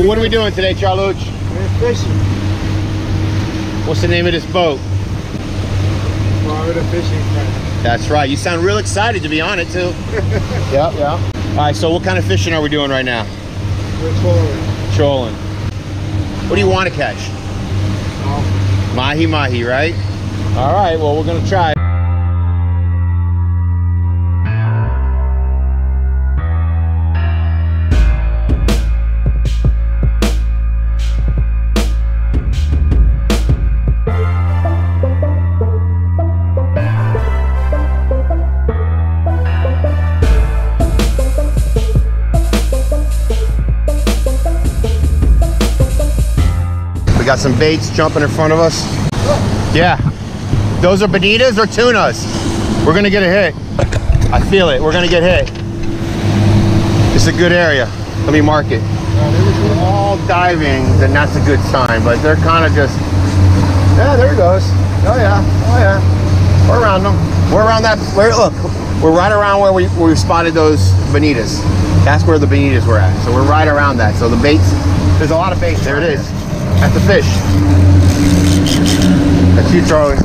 So what are we doing today, Charluch? We're fishing. What's the name of this boat? Florida Fishing Friends. That's right. You sound real excited to be on it too. Yeah, yeah. All right, so what kind of fishing are we doing right now? We're trolling. Trolling. What do you want to catch? Oh. Mahi, right? All right, well, we're gonna try. We got some baits jumping in front of us. Yeah. Those are bonitas or tunas? We're gonna get a hit. I feel it. We're gonna get hit. It's a good area. Let me mark it. If we're all diving, then that's a good sign, but they're kind of just, yeah, there it goes. Oh yeah, oh yeah. We're around them. We're around that, look, we're right around where we spotted those bonitas. That's where the bonitas were at. So we're right around that. So the baits, there's a lot of baits. There it is. At the fish. That's you, Charlie.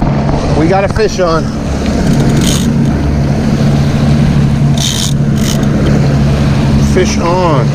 We got a fish on. Fish on.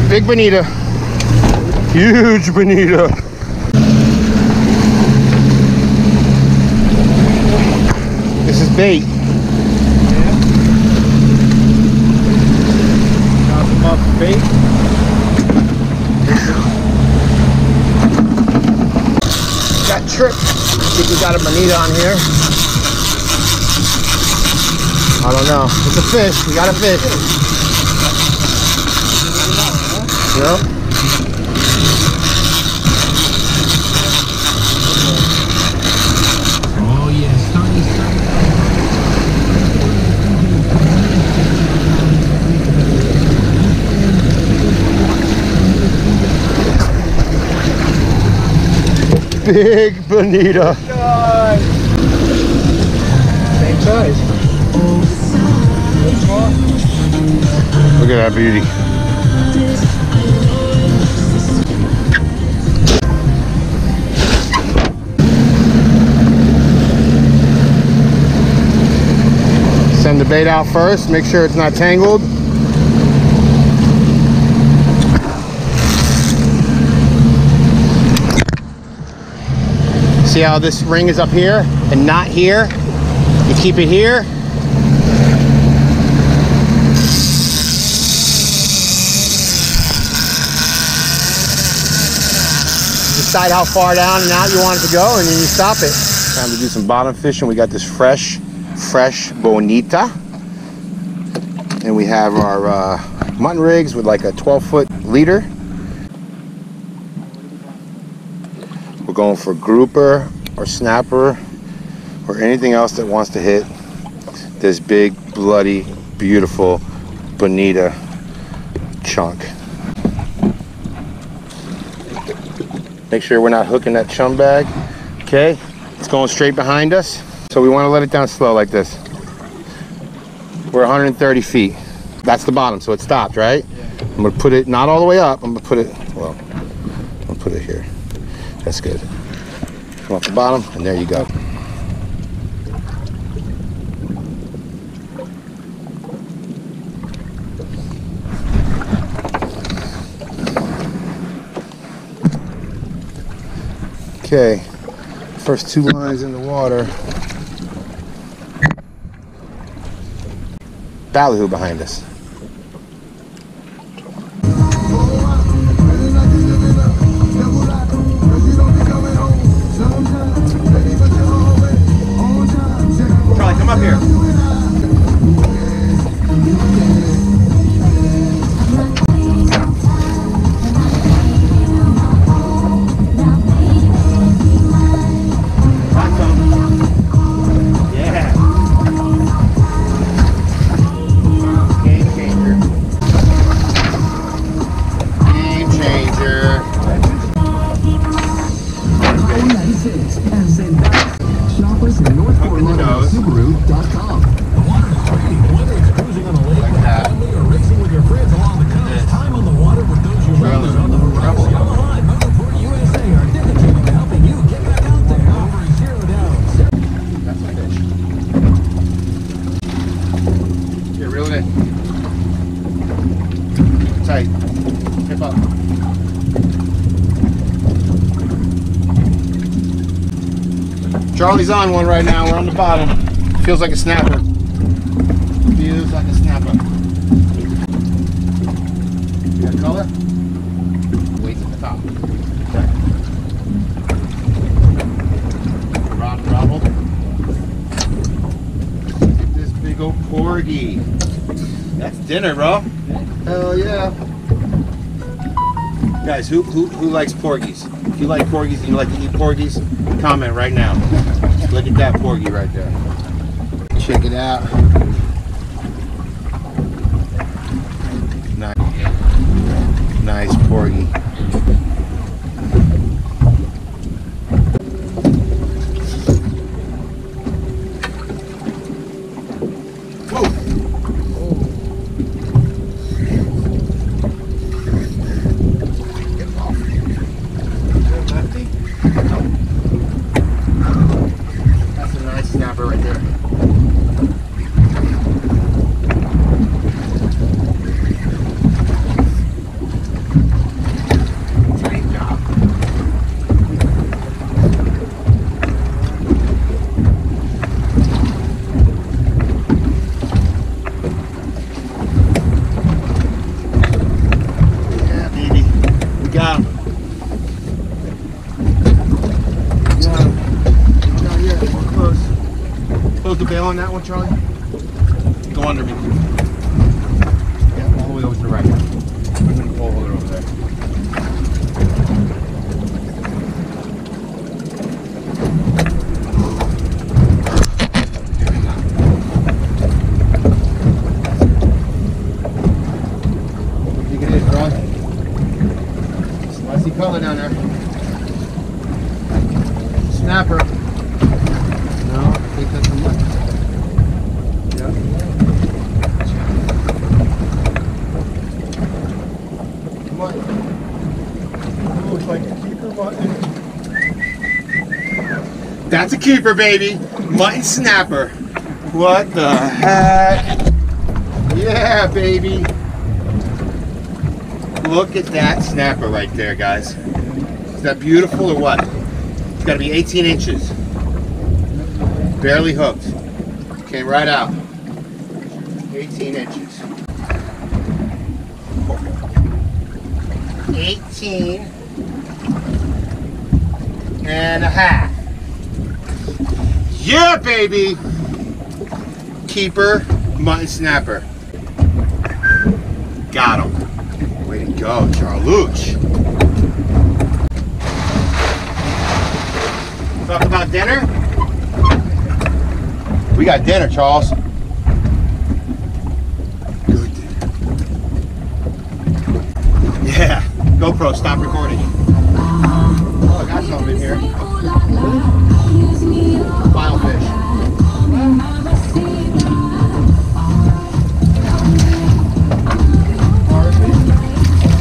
Big bonita, huge bonita. This is bait. Drop them off the bait. Got tripped. I think we got a bonita on here. I don't know. It's a fish. We got a fish. Yep. Oh yes, Big bonita. Same size. Look at that beauty. Send the bait out first, make sure it's not tangled. See how this ring is up here and not here? You keep it here. Decide how far down and out you want it to go, and then you stop it. Time to do some bottom fishing. We got this fresh bonita, and we have our mutton rigs with like a 12-foot leader. We're going for grouper or snapper or anything else that wants to hit this big, bloody, beautiful bonita chunk. Make sure we're not hooking that chum bag. Okay, it's going straight behind us. So we want to let it down slow like this. We're 130 feet. That's the bottom, so it stopped, right? Yeah. I'm gonna put it, not all the way up, I'm gonna put it, well, I'm gonna put it here. That's good. Come off the bottom, and there you go. Okay, first two lines in the water. Ballyhoo behind us. Charlie, come up here. Charlie's on one right now. We're on the bottom. Feels like a snapper. Feels like a snapper. You got color? Weights at the top. Okay. Rod and rubble. Look at this big old porgy. That's dinner, bro. Hell yeah. Guys, who likes porgies? If you like porgies and you like to eat porgies, comment right now. Look at that porgy right there. Check it out. Nice porgy. That's a nice snapper right there. Great job. Yeah, baby. We got him. Close the bail on that one, Charlie. Go under me. Yeah, all the way over to the right. I'm going to pull it over there. You can hit it, Charlie. Spicy color down there. Snapper. No, I think that's a mutt. Yeah. Mutt. Looks like a keeper mutton. That's a keeper, baby. Mutton snapper. What the heck? Yeah, baby. Look at that snapper right there, guys. Is that beautiful or what? It's got to be 18 inches. Barely hooked. Came right out. 18 inches. 18 and a half. Yeah, baby! Keeper, mutton snapper. Got him. Way to go, Charluch. Talk about dinner? We got dinner, Charles. Good dinner. Yeah. GoPro, stop recording. Oh, I got something in here. File fish.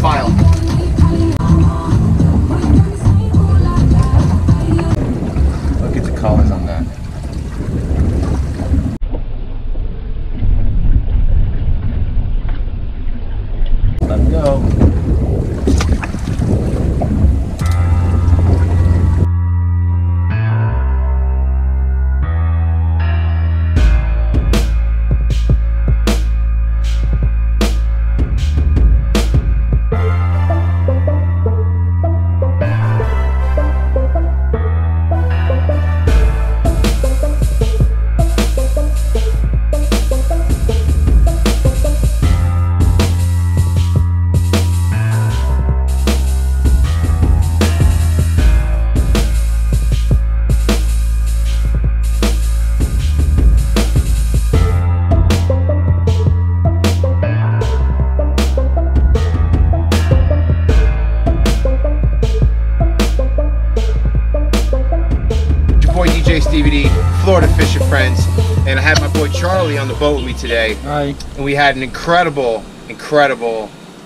File. Look at the colors on that. Let's go. Stevie D, Florida Fishing Friends, and I had my boy Charlie on the boat with me today. Hi. And we had an incredible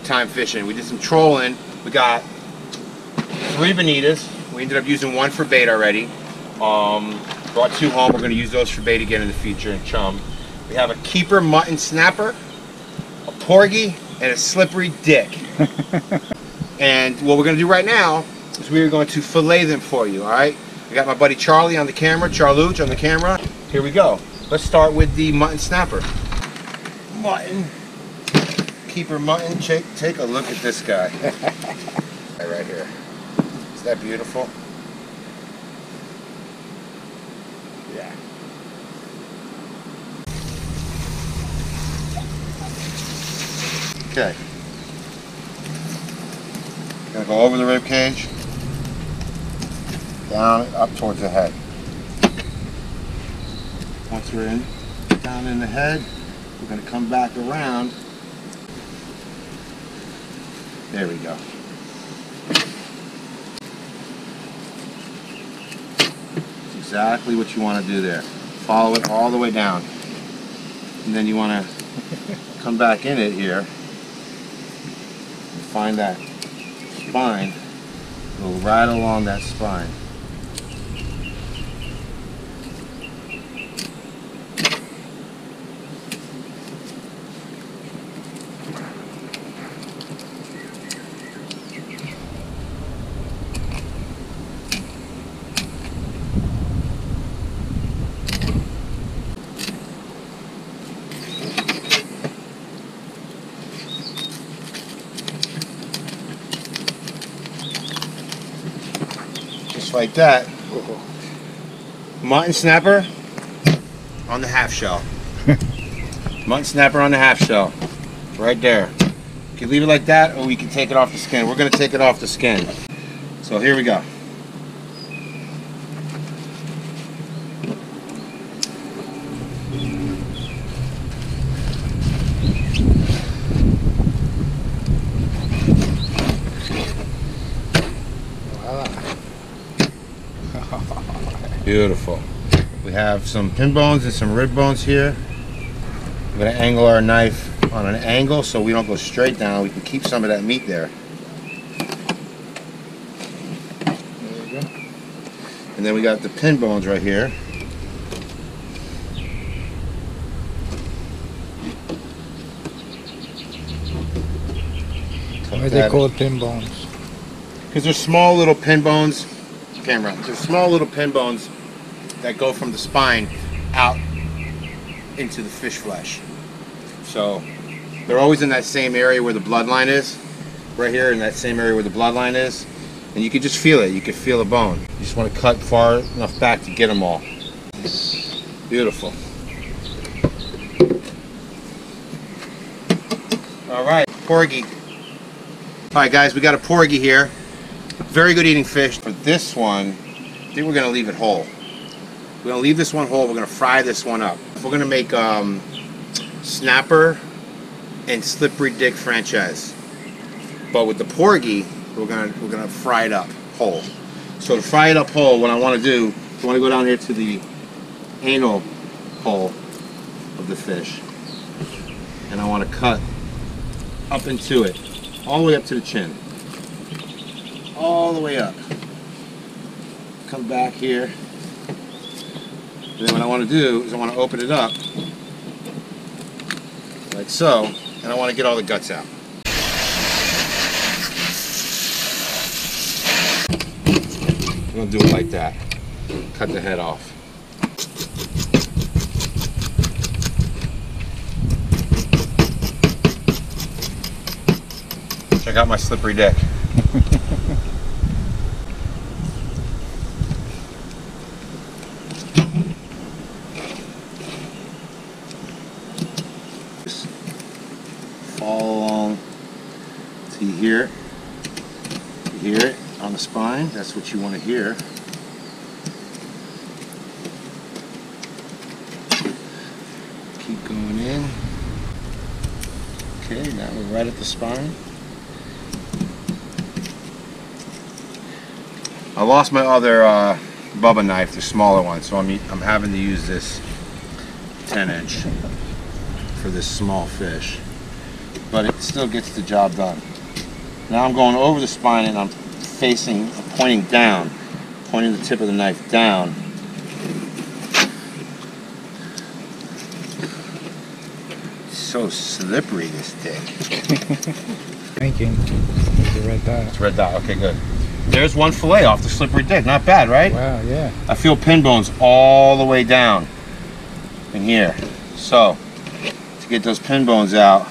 time fishing. We did some trolling. We got 3 bonitas. We ended up using 1 for bait already. Brought 2 home. We're going to use those for bait again in the future and chum. We have a keeper mutton snapper, a porgy, and a slippery dick. And what we're going to do right now is we're going to fillet them for you, all right? I got my buddy Charlie on the camera, Charluch on the camera. Here we go. Let's start with the mutton snapper. Mutton. Keeper mutton. Take a look at this guy. Right here. Is that beautiful? Yeah. Okay. Gonna go over the rib cage, down, up towards the head. Once we're in, down in the head, we're gonna come back around. There we go. That's exactly what you want to do there. Follow it all the way down. And then you want to come back in it here. Find that spine. Go right along that spine. Just like that. Mutton snapper on the half shell. Mutton snapper on the half shell. Right there. You can leave it like that, or we can take it off the skin. We're going to take it off the skin. So here we go. Beautiful. We have some pin bones and some rib bones here. We're going to angle our knife on an angle so we don't go straight down. We can keep some of that meat there. There you go. And then we got the pin bones right here. Why are they called pin bones? Because they're small little pin bones. Camera. They're small little pin bones that go from the spine out into the fish flesh. So they're always in that same area where the bloodline is. Right here in that same area where the bloodline is. And you can just feel it. You can feel the bone. You just want to cut far enough back to get them all. Beautiful. Alright, porgy. Alright guys, we got a porgy here. Very good eating fish. For this one, I think we're going to leave it whole. We're going to leave this one whole. We're going to fry this one up. We're going to make snapper and slippery dick Francese. But with the porgy, we're going to fry it up whole. So to fry it up whole, what I want to do, I want to go down here to the anal hole of the fish. And I want to cut up into it, all the way up to the chin. All the way up. Come back here. And then what I want to do is I want to open it up like so, and I want to get all the guts out. I'm going to do it like that. Cut the head off. Check out my slippery dick. Follow along to here. You hear it on the spine. That's what you want to hear. Keep going in. Okay, now we're right at the spine. I lost my other Bubba knife, the smaller one, so I'm having to use this 10-inch for this small fish. But it still gets the job done. Now I'm going over the spine and I'm pointing down, pointing the tip of the knife down. So slippery, this dick. Thinking. There's a red dot. It's red dot, okay, good. There's one fillet off the slippery dick. Not bad, right? Wow, yeah. I feel pin bones all the way down in here. So, to get those pin bones out,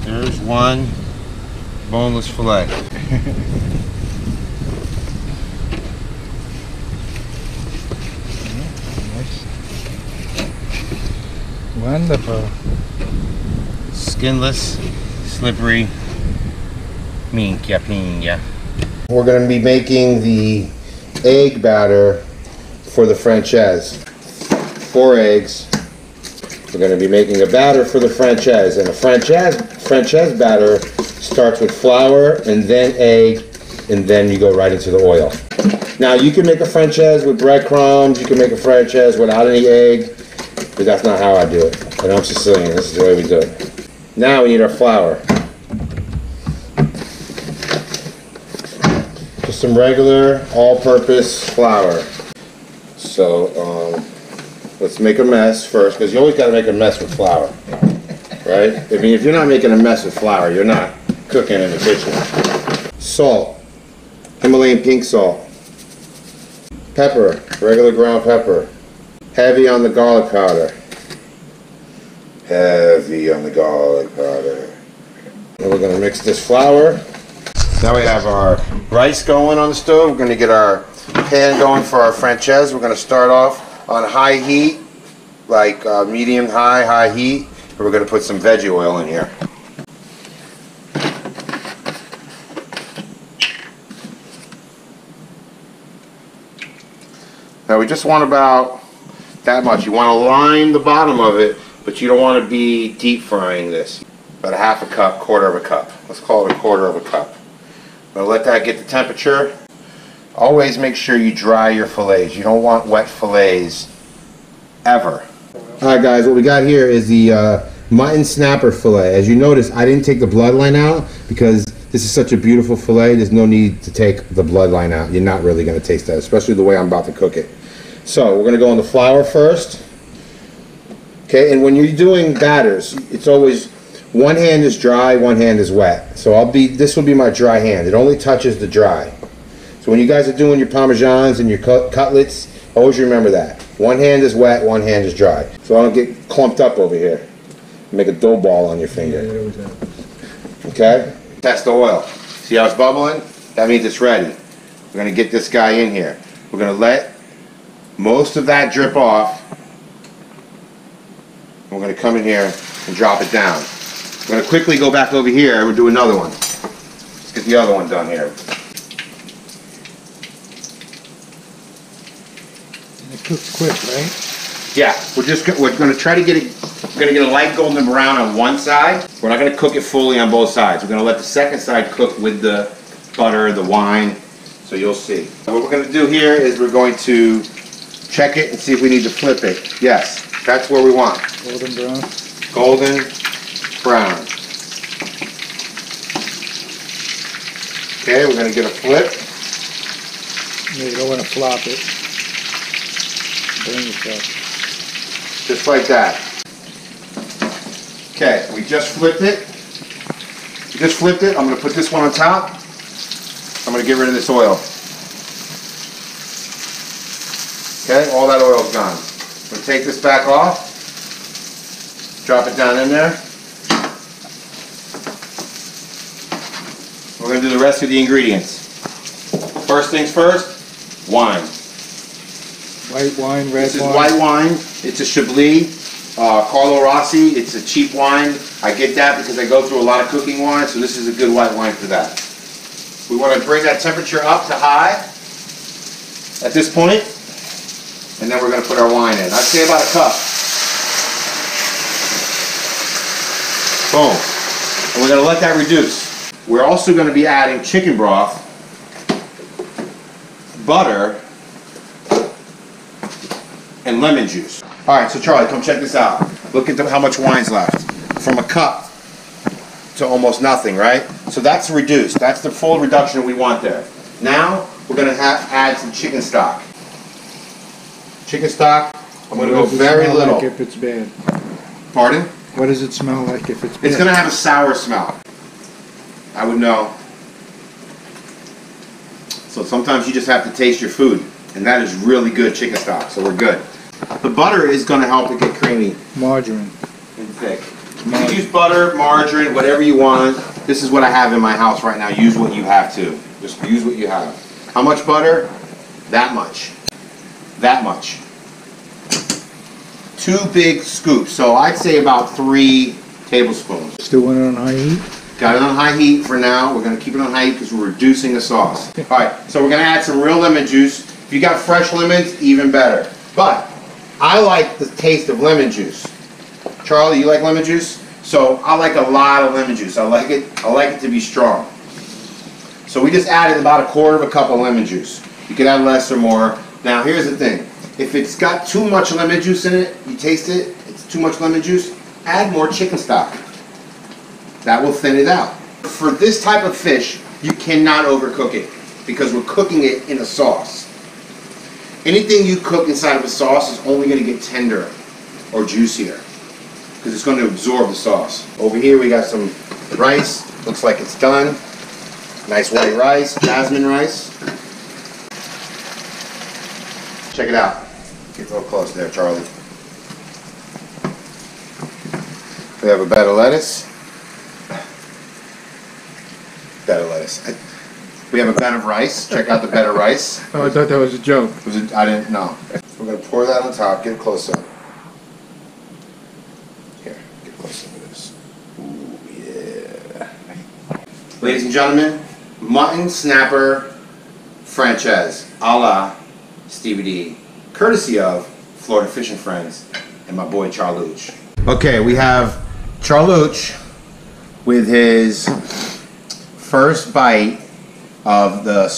there's one boneless fillet. Wonderful. Skinless, slippery, minchia pigna. We're going to be making the egg batter for the Francese. 4 eggs. We're going to be making a batter for the Francese, and the Francese batter starts with flour and then egg, and then you go right into the oil. Now you can make a Francese with breadcrumbs, you can make a Francese without any egg, but that's not how I do it. And I'm Sicilian, this is the way we do it. Now we need our flour. Just some regular all-purpose flour. So let's make a mess first, because you always got to make a mess with flour, right? I mean, if you're not making a mess with flour, you're not cooking in the kitchen. Salt, Himalayan pink salt. Pepper, regular ground pepper. Heavy on the garlic powder. Heavy on the garlic powder. And we're going to mix this flour. Now we have our rice going on the stove. We're going to get our pan going for our Francese. We're going to start off on high heat, like medium high heat. And we're going to put some veggie oil in here. Now we just want about that much. You want to line the bottom of it, but you don't want to be deep frying this. About a half a cup, quarter of a cup. Let's call it a quarter of a cup. I'm going to let that get the temperature. Always make sure you dry your fillets. You don't want wet fillets ever. Alright guys, what we got here is the mutton snapper fillet. As you notice, I didn't take the bloodline out because this is such a beautiful fillet. There's no need to take the bloodline out. You're not really going to taste that, especially the way I'm about to cook it. So we're going to go on the flour first. Okay, and when you're doing batters, it's always one hand is dry, one hand is wet. So this will be my dry hand. It only touches the dry. So when you guys are doing your parmesans and your cutlets, always remember that. One hand is wet, one hand is dry. So I don't get clumped up over here. Make a dough ball on your finger. Okay? Test the oil. See how it's bubbling? That means it's ready. We're going to get this guy in here. We're going to let most of that drip off. We're going to come in here and drop it down. We're going to quickly go back over here and we'll do another one. Let's get the other one done here. It cooks quick, right? Yeah, we're going to try to get it. We're going to get a light golden brown on one side. We're not going to cook it fully on both sides. We're going to let the second side cook with the butter, the wine. So you'll see. What we're going to do here is we're going to check it and see if we need to flip it. Yes, that's where we want. Golden brown. Golden brown. Okay, we're going to get a flip. Yeah, you don't want to flop it. Burn yourself. Just like that. Okay, we just flipped it. I'm going to put this one on top. I'm going to get rid of this oil. Okay, all that oil's gone. I'm going to take this back off. Drop it down in there. We're going to do the rest of the ingredients. First things first, wine. White wine, red wine. This is white wine. It's a Chablis, Carlo Rossi. It's a cheap wine. I get that because I go through a lot of cooking wine, so this is a good white wine for that. We want to bring that temperature up to high at this point, and then we're going to put our wine in. I'd say about a cup. Boom. And we're going to let that reduce. We're also going to be adding chicken broth, butter, and lemon juice. Alright, so Charlie, come check this out. Look at how much wine's left. From a cup to almost nothing, right? So that's reduced. That's the full reduction we want there. Now, we're going to add some chicken stock. Chicken stock, I'm going to go very little. Like if it's bad. Pardon? What What does it smell like if it's It's gonna have a sour smell. I would know. So sometimes you just have to taste your food, and that is really good chicken stock, so we're good. The butter is gonna help it get creamy margarine and thick. You can use butter, margarine, whatever you want. This is what I have in my house right now. Use what you have to. Just use what you have. How much butter? That much. That much. 2 big scoops. So I'd say about 3 tablespoons. Still want it on high heat? Got it on high heat for now. We're going to keep it on high heat because we're reducing the sauce. Alright, so we're going to add some real lemon juice. If you got fresh lemons, even better. But I like the taste of lemon juice. Charlie, you like lemon juice? So I like a lot of lemon juice. I like it to be strong. So we just added about 1/4 cup of lemon juice. You can add less or more. Now here's the thing. If it's got too much lemon juice in it, you taste it, it's too much lemon juice, add more chicken stock. That will thin it out. For this type of fish, you cannot overcook it because we're cooking it in a sauce. Anything you cook inside of a sauce is only going to get tender or juicier because it's going to absorb the sauce. Over here we got some rice. Looks like it's done. Nice white rice, jasmine rice. Check it out. Get real close there, Charlie. We have a bed of lettuce. Bed of lettuce. We have a bed of rice. Check out the bed of rice. Oh, I thought that was a joke. I didn't know. We're going to pour that on top. Get close up. Here, get close up with this. Ooh, yeah. Ladies and gentlemen, mutton snapper Francese, a la Stevie D, courtesy of Florida Fishing Friends and my boy Charluch. Okay, we have Charluch with his first bite of the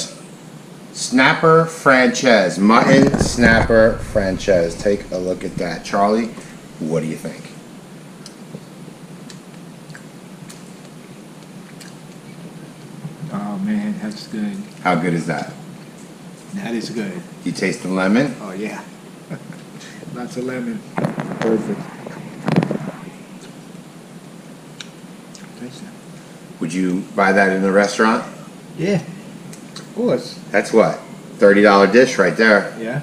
snapper Francese, mutton snapper Francese. Take a look at that. Charlie, what do you think? Oh man, that's good. How good is that? That is good. You taste the lemon? Oh yeah. Lots of lemon. Perfect. Taste that. Would you buy that in a restaurant? Yeah. Of course. That's what? $30 dish right there. Yeah.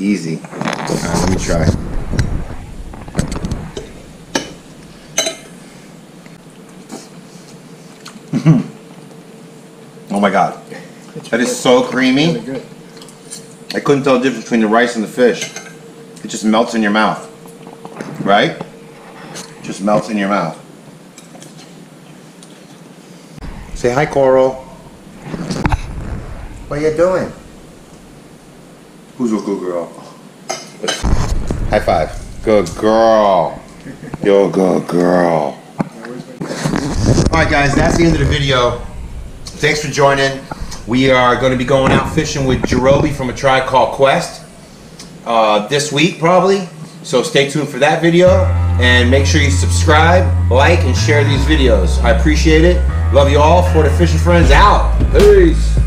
Easy. All right, let me try. Oh my God. That is so creamy. Really good. I couldn't tell the difference between the rice and the fish. It just melts in your mouth. Right? Just melts in your mouth. Say hi, Coral. What are you doing? Who's a good girl? High five. Good girl. You're a good girl. Alright guys, that's the end of the video. Thanks for joining. We are going to be going out fishing with Jerobi from A Tribe Called Quest this week probably. So stay tuned for that video and make sure you subscribe, like, and share these videos. I appreciate it. Love you all. Florida Fishing Friends out. Peace.